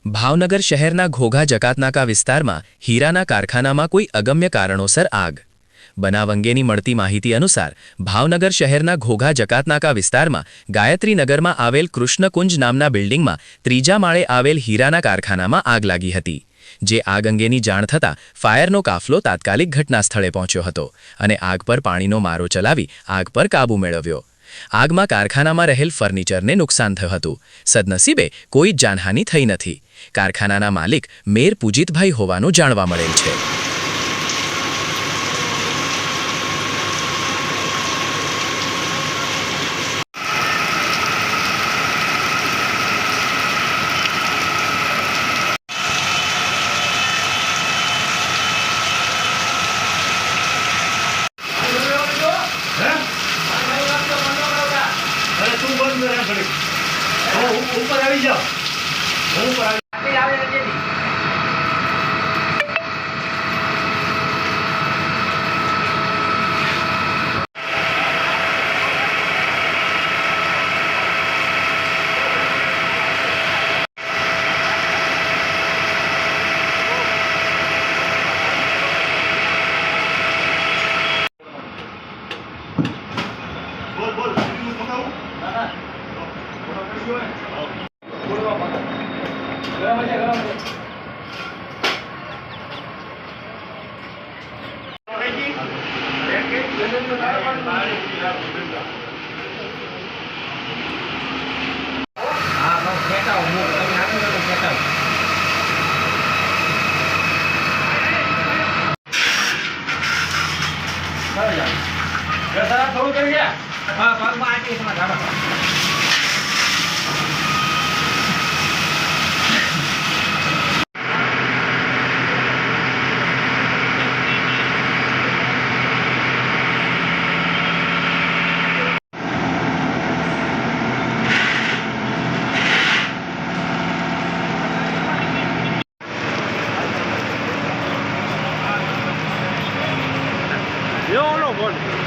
ભાવનગર શહેરના ઘોઘા જકાતનાકા વિસ્તારમાં હીરાના કારખાનામાં કોઈ અગમ્ય કારણોસર આગ. બનાવ અંગેની મળતી માહિતી અનુસાર ભાવનગર શહેરના ઘોઘા જકાતનાકા વિસ્તારમાં ગાયત્રીનગરમાં આવેલ કૃષ્ણકુંજ નામના બિલ્ડિંગમાં ત્રીજા માળે આવેલ હીરાના કારખાનામાં આગ લાગી હતી. જે આગ અંગેની જાણ થતાં ફાયરનો કાફલો તાત્કાલિક ઘટના સ્થળે પહોંચ્યો હતો અને આગ પર પાણીનો મારો ચલાવી આગ પર કાબૂ મેળવ્યો. આગમાં કારખાનામાં રહેલ ફર્નિચરને નુકસાન થયું હતું. સદનસીબે કોઈ જાનહાનિ થઈ નથી. કારખાનાના માલિક મેર પૂજિતભાઈ હોવાનું જાણવા મળેલ છે. ऊपर આવી જાઓ ऊपर આવે નથી બોલ બોલ હું પકાવું હા થોડું કરી ગયા હા પગમાં આટી તમારા ધાબા Yo, no, bueno.